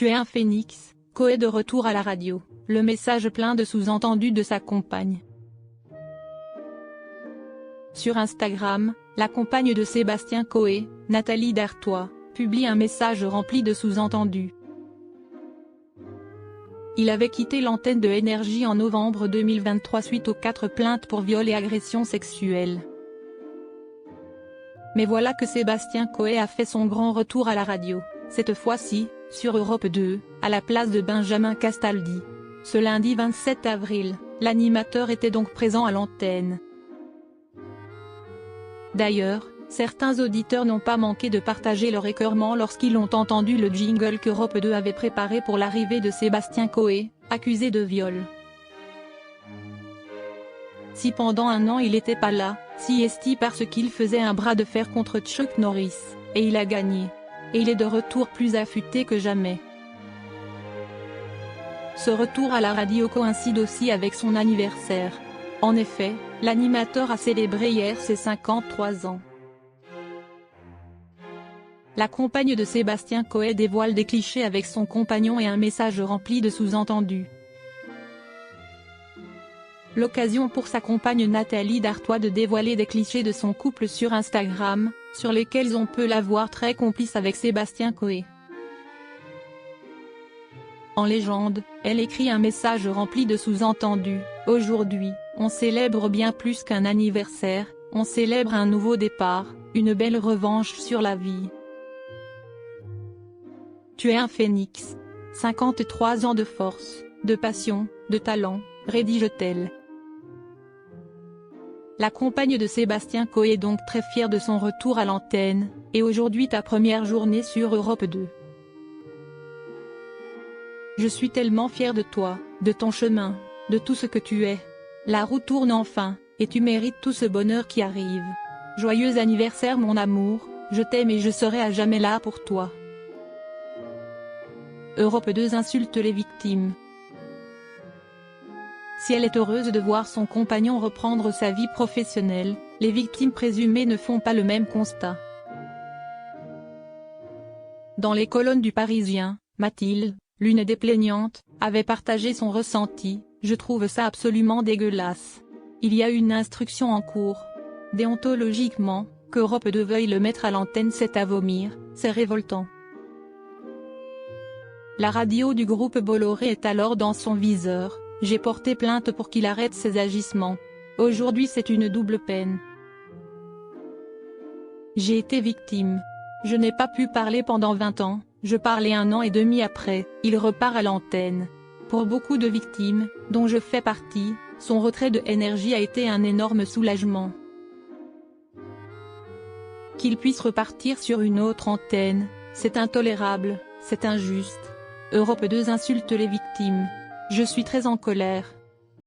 Tu es un phénix, Koé de retour à la radio, le message plein de sous-entendus de sa compagne. Sur Instagram, la compagne de Sébastien Koé, Nathalie Dartois, publie un message rempli de sous-entendus. Il avait quitté l'antenne de Énergie en novembre 2023 suite aux 4 plaintes pour viol et agression sexuelle. Mais voilà que Sébastien Koé a fait son grand retour à la radio, cette fois-ci, sur Europe 2, à la place de Benjamin Castaldi. Ce lundi 27 avril, l'animateur était donc présent à l'antenne. D'ailleurs, certains auditeurs n'ont pas manqué de partager leur écœurement lorsqu'ils ont entendu le jingle qu'Europe 2 avait préparé pour l'arrivée de Sébastien Koé, accusé de viol. Si pendant un an il n'était pas là, si est-ce parce qu'il faisait un bras de fer contre Chuck Norris, et il a gagné. Et il est de retour plus affûté que jamais. Ce retour à la radio coïncide aussi avec son anniversaire. En effet, l'animateur a célébré hier ses 53 ans. La compagne de Sébastien Koé dévoile des clichés avec son compagnon et un message rempli de sous-entendus. L'occasion pour sa compagne Nathalie Dartois de dévoiler des clichés de son couple sur Instagram, sur lesquels on peut la voir très complice avec Sébastien Koé. En légende, elle écrit un message rempli de sous-entendus. Aujourd'hui, on célèbre bien plus qu'un anniversaire, on célèbre un nouveau départ, une belle revanche sur la vie. Tu es un phénix. 53 ans de force, de passion, de talent, rédige-t-elle. La compagne de Sébastien Koé est donc très fière de son retour à l'antenne, et aujourd'hui ta première journée sur Europe 2. Je suis tellement fière de toi, de ton chemin, de tout ce que tu es. La roue tourne enfin, et tu mérites tout ce bonheur qui arrive. Joyeux anniversaire mon amour, je t'aime et je serai à jamais là pour toi. Europe 2 insulte les victimes. Si elle est heureuse de voir son compagnon reprendre sa vie professionnelle, les victimes présumées ne font pas le même constat. Dans les colonnes du Parisien, Mathilde, l'une des plaignantes, avait partagé son ressenti: « Je trouve ça absolument dégueulasse. Il y a une instruction en cours. Déontologiquement, qu'Europe 2 veuille le mettre à l'antenne c'est à vomir, c'est révoltant. » La radio du groupe Bolloré est alors dans son viseur. J'ai porté plainte pour qu'il arrête ses agissements. Aujourd'hui c'est une double peine. J'ai été victime. Je n'ai pas pu parler pendant 20 ans, je parlais 1 an et demi après, il repart à l'antenne. Pour beaucoup de victimes, dont je fais partie, son retrait de Énergie a été un énorme soulagement. Qu'il puisse repartir sur une autre antenne, c'est intolérable, c'est injuste. Europe 2 insulte les victimes. Je suis très en colère.